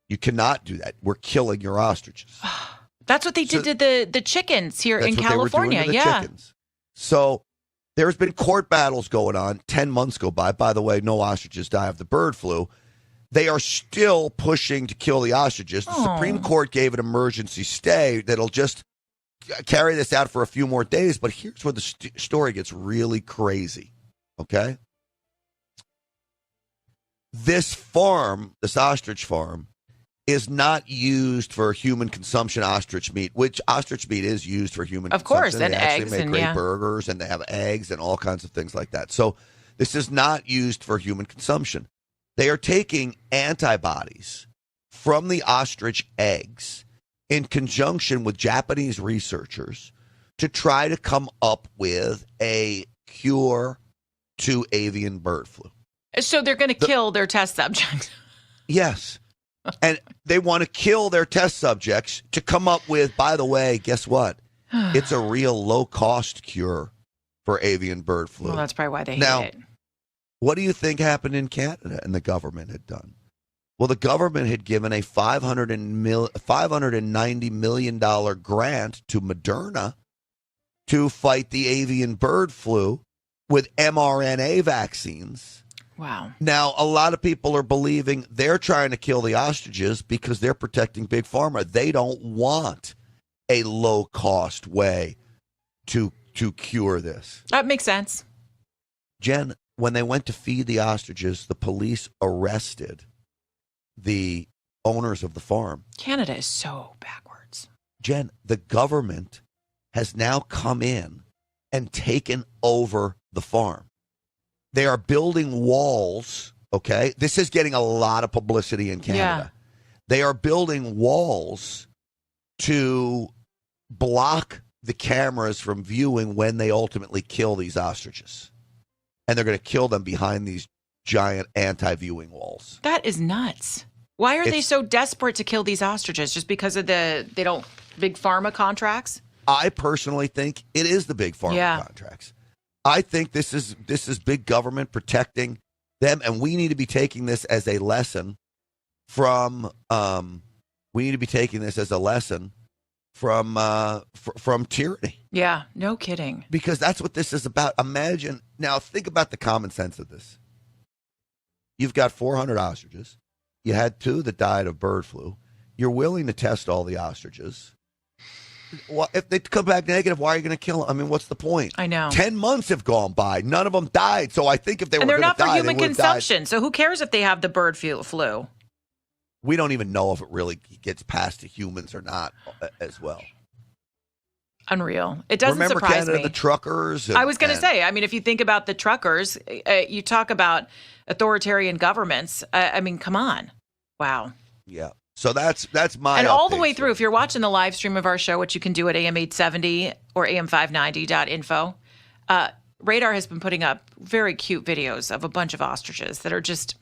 you cannot do that. We're killing your ostriches. That's what they did to the chickens here in California. That's what they were doing to the chickens. So there's been court battles going on. 10 months go by. By the way, no ostriches die of the bird flu. They are still pushing to kill the ostriches. The Supreme Court gave an emergency stay that'll just carry this out for a few more days. But here's where the story gets really crazy, okay? This farm, this ostrich farm, is not used for human consumption ostrich meat, which ostrich meat is used for human consumption. Of course, and they eggs. actually make great burgers, and they have eggs and all kinds of things like that. So this is not used for human consumption. They are taking antibodies from the ostrich eggs in conjunction with Japanese researchers to try to come up with a cure to avian bird flu. So they're going to kill their test subjects. Yes. And they want to kill their test subjects to come up with, by the way, guess what? It's a real low-cost cure for avian bird flu. Well, that's probably why they hate it. What do you think happened in Canada and the government had done? Well, the government had given a $590 million grant to Moderna to fight the avian bird flu with mRNA vaccines. Wow. Now, a lot of people are believing they're trying to kill the ostriches because they're protecting Big Pharma. They don't want a low-cost way to cure this. That makes sense. Jen, when they went to feed the ostriches, the police arrested the owners of the farm. Canada is so backwards. Jen, the government has now come in and taken over the farm. They are building walls, okay? This is getting a lot of publicity in Canada. Yeah. They are building walls to block the cameras from viewing when they ultimately kill these ostriches. And they're going to kill them behind these giant anti-viewing walls. That is nuts. Why are they so desperate to kill these ostriches? Just because of big pharma contracts? I personally think it is the big pharma contracts. I think this is big government protecting them, and we need to be taking this as a lesson from from tyranny. Yeah, no kidding. Because that's what this is about. Imagine, now think about the common sense of this. You've got 400 ostriches. You had 2 that died of bird flu. You're willing to test all the ostriches. Well, if they come back negative, why are you going to kill them? I mean, what's the point? I know. 10 months have gone by. None of them died. So I think if they were going to die, they're not for human they would have consumption. died. So who cares if they have the bird flu? We don't even know if it really gets past to humans or not as well. Unreal. It doesn't Remember surprise Canada, me. the truckers? I was going to say, I mean, if you think about the truckers, you talk about authoritarian governments. I mean, come on. Wow. Yeah. So that's my and all the way through. If you're watching the live stream of our show, which you can do at AM870 or AM590.info, Radar has been putting up very cute videos of a bunch of ostriches that are just,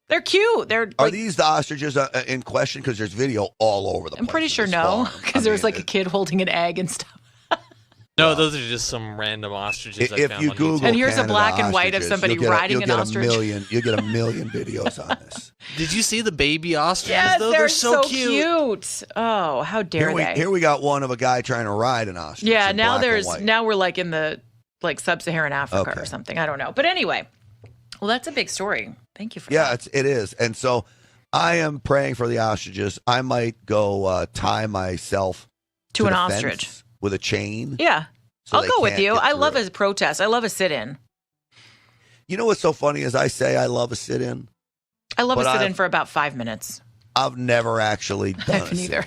they're cute. Are these the ostriches in question? Because there's video all over the place. I'm pretty sure no, because there was like a kid holding an egg and stuff. No, those are just some random ostriches. If you Google and here's Canada a black and white of somebody riding an ostrich. You'll get a million videos on this. Did you see the baby ostriches? Yes, though? they're so cute. Oh, how dare they? Here we got one of a guy trying to ride an ostrich. Yeah, now we're like in the sub-Saharan Africa or something. I don't know. But anyway, well, that's a big story. Thank you for that. Yeah, it is. And so I am praying for the ostriches. I might go tie myself to an ostrich with a chain. Yeah. I'll go with you. I love a protest. I love a sit-in. You know what's so funny is I say I love a sit-in. I love a sit-in for about 5 minutes. I've never actually done it either.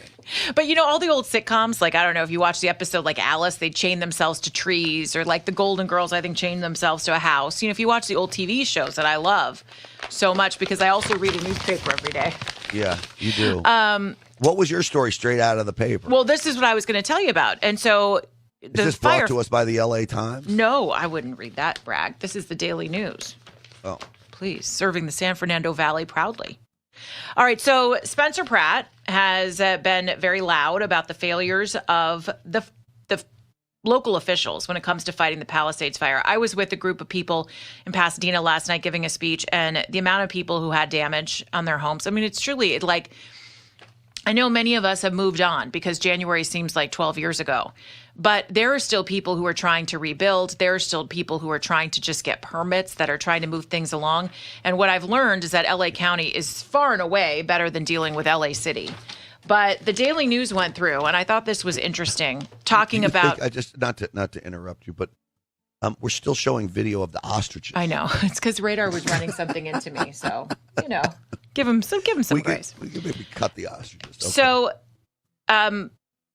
But you know, all the old sitcoms, like, I don't know if you watch the episode like Alice, they chain themselves to trees, or like the Golden Girls, I think, chain themselves to a house. You know, if you watch the old TV shows that I love so much, because I also read a newspaper every day. Yeah, you do. What was your story straight out of the paper? Well, this is what I was going to tell you about. And so Is this brought to us by the LA Times? No, I wouldn't read that, Bragg. This is the Daily News. Oh. Please, serving the San Fernando Valley proudly. All right, so Spencer Pratt has been very loud about the failures of the local officials when it comes to fighting the Palisades fire. I was with a group of people in Pasadena last night giving a speech, and the amount of people who had damage on their homes, I mean, it's truly like, I know many of us have moved on because January seems like 12 years ago, but there are still people who are trying to rebuild. There are still people who are trying to just get permits, that are trying to move things along. And what I've learned is that LA County is far and away better than dealing with LA City. But the Daily News went through, and I thought this was interesting, talking about. I just not to interrupt you, but we're still showing video of the ostriches. I know, it's because Radar was running something into me, so give him some grace. We can maybe cut the ostriches. Okay. So,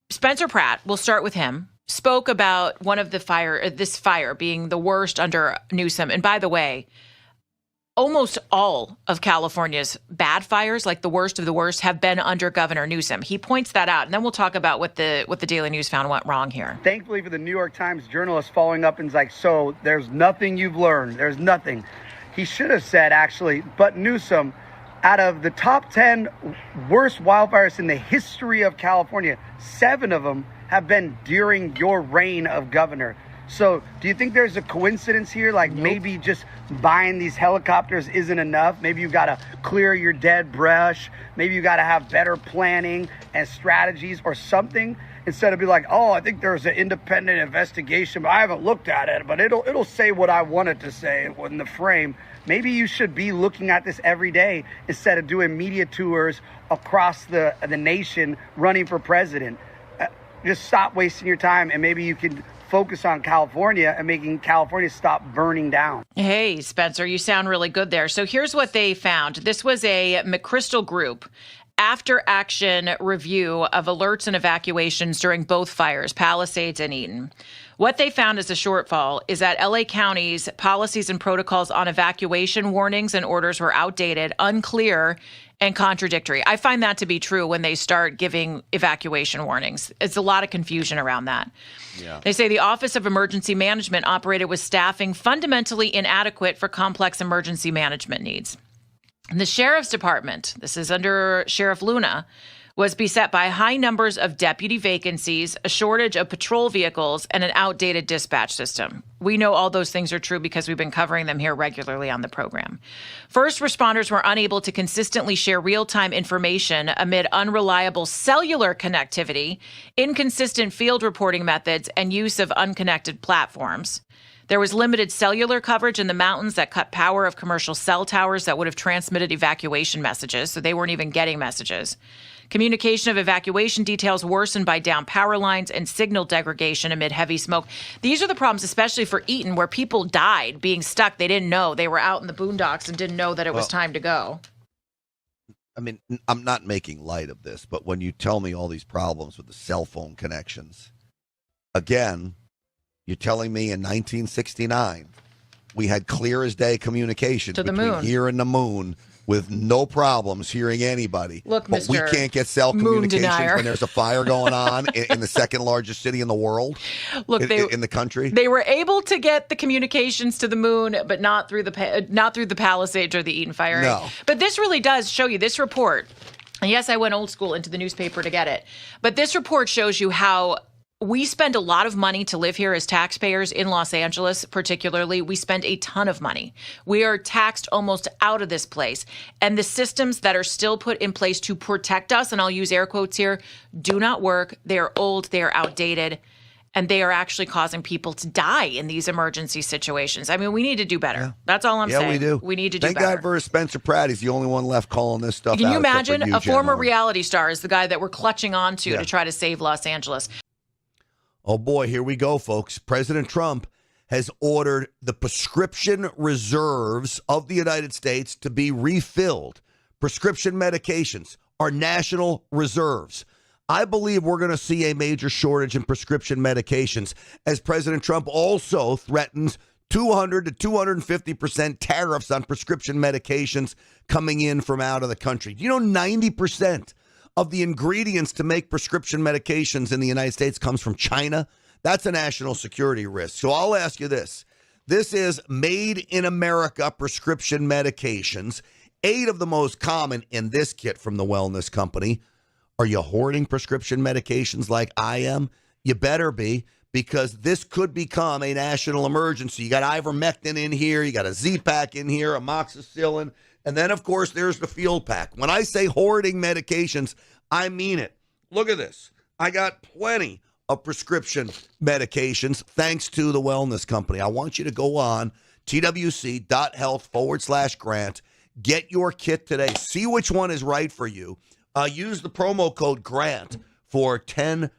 Spencer Pratt, we'll start with him, spoke about one of this fire being the worst under Newsom, and by the way, almost all of California's bad fires, like the worst of the worst, have been under Governor Newsom. He points that out, and then we'll talk about what the Daily News found went wrong here. Thankfully for the New York Times journalist following up and is like, so there's nothing you've learned. There's nothing. He should have said, actually, but Newsom, out of the top 10 worst wildfires in the history of California, 7 of them have been during your reign of governor. So do you think there's a coincidence here? Like maybe just buying these helicopters isn't enough. Maybe you got to clear your dead brush. Maybe you got to have better planning and strategies or something, instead of be like, oh, I think there's an independent investigation, but I haven't looked at it, but it'll say what I want it to say in the frame. Maybe you should be looking at this every day instead of doing media tours across the nation running for president. Just stop wasting your time, and maybe you can focus on California and making California stop burning down. Hey, Spencer, you sound really good there. So here's what they found. This was a McChrystal Group after-action review of alerts and evacuations during both fires, Palisades and Eaton. What they found as a shortfall is that LA County's policies and protocols on evacuation warnings and orders were outdated, unclear, and contradictory. I find that to be true when they start giving evacuation warnings. It's a lot of confusion around that. Yeah. They say the Office of Emergency Management operated with staffing fundamentally inadequate for complex emergency management needs. The Sheriff's Department, this is under Sheriff Luna, was beset by high numbers of deputy vacancies, a shortage of patrol vehicles, and an outdated dispatch system. We know all those things are true because we've been covering them here regularly on the program. First responders were unable to consistently share real-time information amid unreliable cellular connectivity, inconsistent field reporting methods, and use of unconnected platforms. There was limited cellular coverage in the mountains that cut power of commercial cell towers that would have transmitted evacuation messages, so they weren't even getting messages. Communication of evacuation details worsened by down power lines and signal degradation amid heavy smoke. These are the problems, especially for Eaton, where people died being stuck. They didn't know. They were out in the boondocks and didn't know that it was time to go. I mean, I'm not making light of this, but when you tell me all these problems with the cell phone connections, again, you're telling me in 1969 we had clear as day communication between moon. Here and the moon with no problems hearing anybody. Look, but Mr. we can't get cell communications when there's a fire going on in the second largest city in the world. Look, in the country. They were able to get the communications to the moon, but not through the Palisades or the Eaton fire. No. But this really does show you this report. And yes, I went old school into the newspaper to get it. But this report shows you how we spend a lot of money to live here as taxpayers in Los Angeles, particularly. We spend a ton of money. We are taxed almost out of this place. And the systems that are still put in place to protect us, and I'll use air quotes here, do not work. They are old. They are outdated. And they are actually causing people to die in these emergency situations. I mean, we need to do better. Yeah. That's all I'm saying. Yeah, we do. We need to do better. Thank God for Spencer Pratt. He's the only one left calling this stuff out. Can you imagine you, a former Jen reality star is the guy that we're clutching onto to try to save Los Angeles? Oh, boy, here we go, folks. President Trump has ordered the prescription reserves of the United States to be refilled. Prescription medications are national reserves. I believe we're going to see a major shortage in prescription medications as President Trump also threatens 200 to 250% tariffs on prescription medications coming in from out of the country. You know, 90% of the ingredients to make prescription medications in the United States comes from China. That's a national security risk. So I'll ask you this. This is made in America prescription medications. 8 of the most common in this kit from the Wellness Company. Are you hoarding prescription medications like I am? You better be, because this could become a national emergency. You got ivermectin in here, you got a Z-Pack in here, amoxicillin, and then, of course, there's the field pack. When I say hoarding medications, I mean it. Look at this. I got plenty of prescription medications thanks to the Wellness Company. I want you to go on twc.health/Grant. Get your kit today. See which one is right for you. Use the promo code GRANT for 10%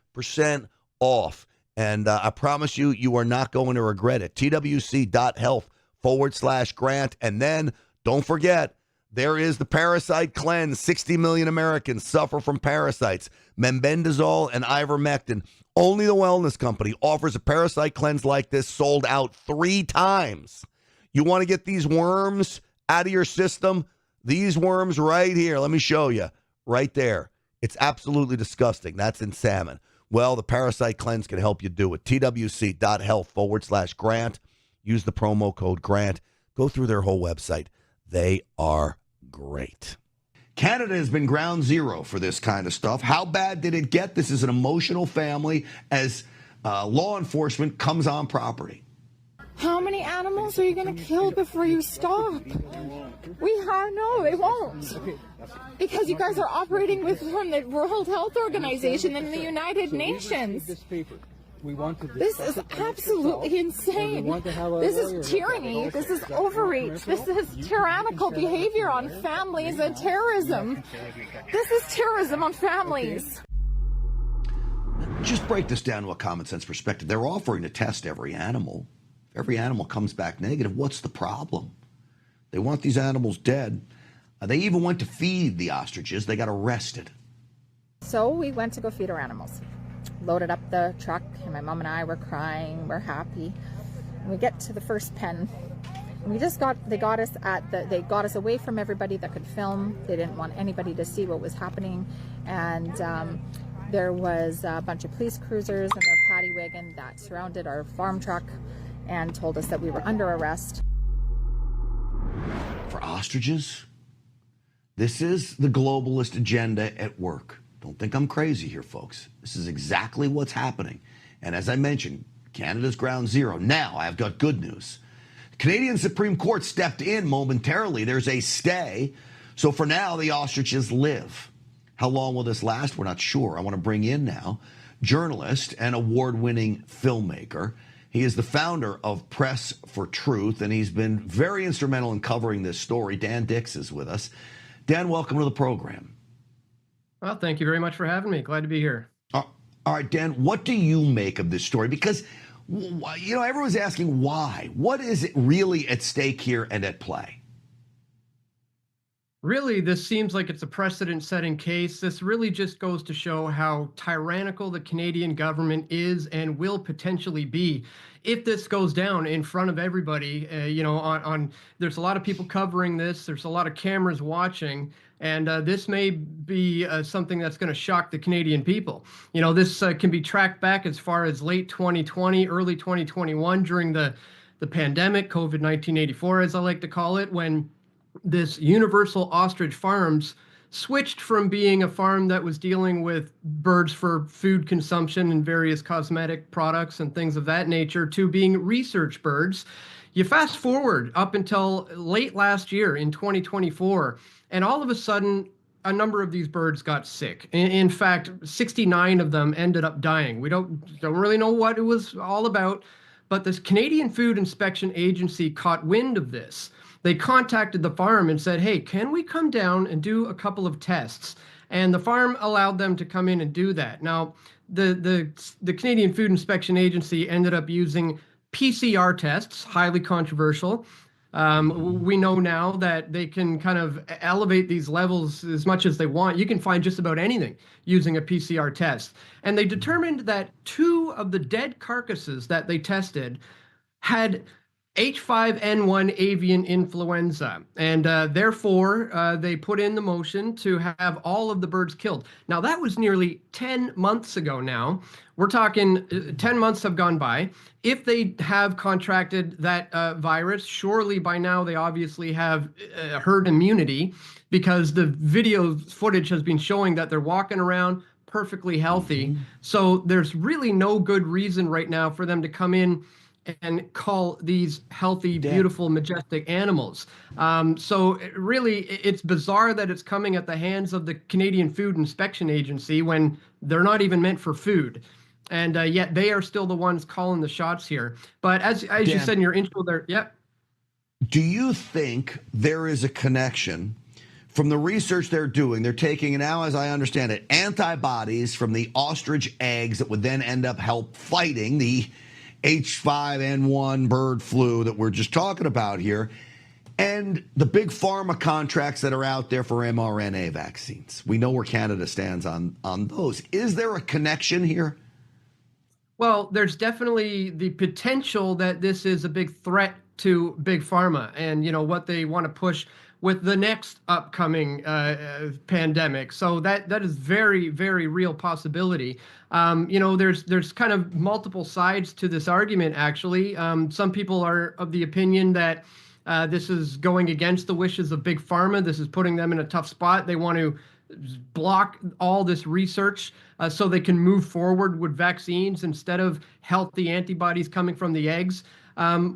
off. And I promise you, you are not going to regret it. twc.health/Grant. And then don't forget, there is the Parasite Cleanse. 60 million Americans suffer from parasites. Mebendazole and ivermectin. Only the Wellness Company offers a parasite cleanse like this, sold out 3 times. You want to get these worms out of your system? These worms right here. Let me show you. Right there. It's absolutely disgusting. That's in salmon. Well, the Parasite Cleanse can help you do it. twc.health/Grant. Use the promo code GRANT. Go through their whole website. They are great. Canada has been ground zero for this kind of stuff. How bad did it get? This is an emotional family as law enforcement comes on property. How many animals are you going to kill before you stop? No, they won't. Because you guys are operating from the World Health Organization and the United Nations. This is absolutely insane. This is tyranny. This is overreach. This is tyrannical behavior on families and terrorism. This is terrorism on families. Just break this down to a common sense perspective. They're offering to test every animal. If every animal comes back negative, what's the problem? They want these animals dead. They even went to feed the ostriches. They got arrested. So we went to go feed our animals. Loaded up the truck, and my mom and I were crying. We're happy. And we get to the first pen. And they got us away from everybody that could film. They didn't want anybody to see what was happening. And there was a bunch of police cruisers and their paddy wagon that surrounded our farm truck and told us that we were under arrest. For ostriches? This is the globalist agenda at work. Don't think I'm crazy here, folks. This is exactly what's happening. And as I mentioned, Canada's ground zero. Now, I've got good news. The Canadian Supreme Court stepped in momentarily. There's a stay. So for now, the ostriches live. How long will this last? We're not sure. I want to bring in now journalist and award-winning filmmaker. He is the founder of Press for Truth, and he's been very instrumental in covering this story. Dan Dix is with us. Dan, welcome to the program. Well, thank you very much for having me. Glad to be here. All right, Dan, what do you make of this story? Because, everyone's asking why. What is it really at stake here and at play? Really, this seems like it's a precedent-setting case. This really just goes to show how tyrannical the Canadian government is and will potentially be if this goes down in front of everybody. There's a lot of people covering this. There's a lot of cameras watching. And this may be something that's going to shock the Canadian people. This can be tracked back as far as late 2020, early 2021 during the pandemic, COVID-1984, as I like to call it, when this Universal Ostrich Farms switched from being a farm that was dealing with birds for food consumption and various cosmetic products and things of that nature to being research birds. You fast forward up until late last year in 2024, and all of a sudden, a number of these birds got sick. In fact, 69 of them ended up dying. We don't really know what it was all about, but the Canadian Food Inspection Agency caught wind of this. They contacted the farm and said, hey, can we come down and do a couple of tests? And the farm allowed them to come in and do that. Now, the Canadian Food Inspection Agency ended up using PCR tests, highly controversial. We know now that they can kind of elevate these levels as much as they want. You can find just about anything using a PCR test. And they determined that 2 of the dead carcasses that they tested had H5N1 avian influenza, and therefore they put in the motion to have all of the birds killed. Now, that was nearly 10 months ago now. We're talking 10 months have gone by. If they have contracted that virus, surely by now they obviously have herd immunity, because the video footage has been showing that they're walking around perfectly healthy. So there's really no good reason right now for them to come in and call these healthy, beautiful, majestic animals. So it's bizarre that it's coming at the hands of the Canadian Food Inspection Agency when they're not even meant for food. And yet they are still the ones calling the shots here. But as you said in your intro there, do you think there is a connection from the research they're doing? They're taking now, as I understand it, antibodies from the ostrich eggs that would then end up help fighting the H5N1 bird flu that we're just talking about here, and the big pharma contracts that are out there for mRNA vaccines. We know where Canada stands on those. Is there a connection here? Well, there's definitely the potential that this is a big threat to big pharma and, what they want to push with the next upcoming pandemic. So that is very, very real possibility. There's kind of multiple sides to this argument, actually. Some people are of the opinion that this is going against the wishes of big pharma. This is putting them in a tough spot. They want to block all this research so they can move forward with vaccines instead of healthy antibodies coming from the eggs.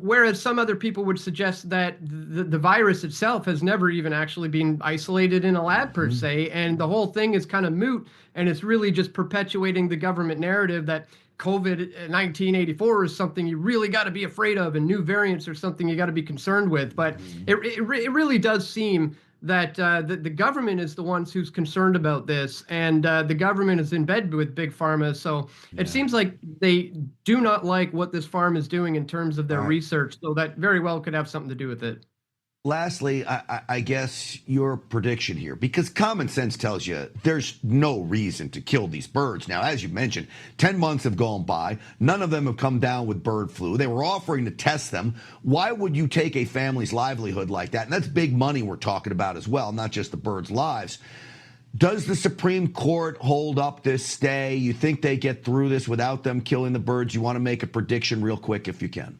Whereas some other people would suggest that the virus itself has never even actually been isolated in a lab per se, and the whole thing is kind of moot, and it's really just perpetuating the government narrative that COVID-1984 is something you really got to be afraid of, and new variants are something you got to be concerned with. But it really does seem that the government is the ones who's concerned about this, and the government is in bed with big pharma. So it seems like they do not like what this farm is doing in terms of their research. So that very well could have something to do with it. Lastly, I guess your prediction here, because common sense tells you there's no reason to kill these birds. Now, as you mentioned, 10 months have gone by. None of them have come down with bird flu. They were offering to test them. Why would you take a family's livelihood like that? And that's big money we're talking about as well, not just the birds' lives. Does the Supreme Court hold up this stay? You think they get through this without them killing the birds? You want to make a prediction real quick if you can.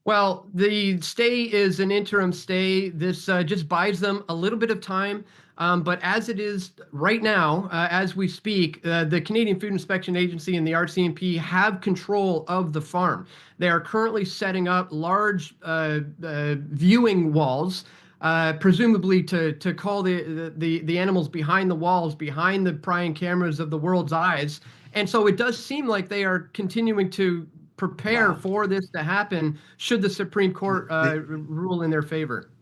Well, the stay is an interim stay. This just buys them a little bit of time. But as it is right now, as we speak, the Canadian Food Inspection Agency and the RCMP have control of the farm. They are currently setting up large viewing walls, presumably to call the animals behind the walls, behind the prying cameras of the world's eyes. And so it does seem like they are continuing to prepare for this to happen should the Supreme Court rule in their favor.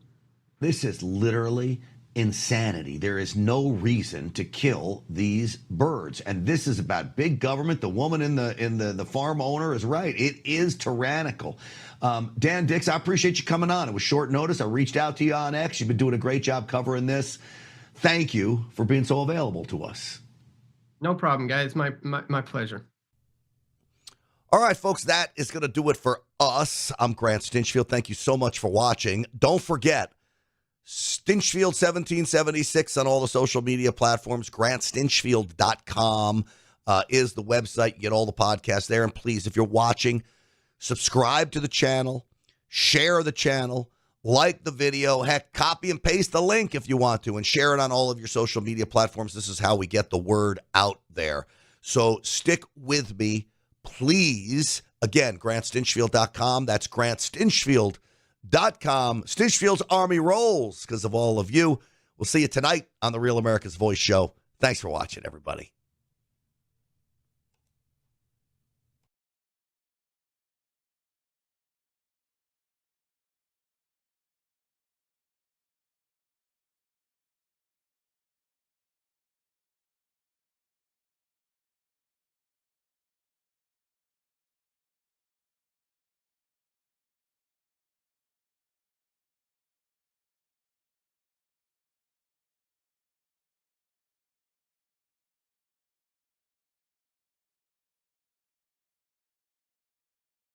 This is literally insanity. There is no reason to kill these birds, and this is about big government. The woman in the farm owner is right. It is tyrannical. Dan Dix, I appreciate you coming on. It was short notice. I reached out to you on X. You've been doing a great job covering this. Thank you for being so available to us. No problem, guys. My pleasure. All right, folks, that is going to do it for us. I'm Grant Stinchfield. Thank you so much for watching. Don't forget, Stinchfield 1776 on all the social media platforms. GrantStinchfield.com is the website. You get all the podcasts there. And please, if you're watching, subscribe to the channel, share the channel, like the video. Heck, copy and paste the link if you want to, and share it on all of your social media platforms. This is how we get the word out there. So stick with me, please. Again, GrantStinchfield.com. That's GrantStinchfield.com. Stinchfield's Army rolls because of all of you. We'll see you tonight on the Real America's Voice show. Thanks for watching, everybody.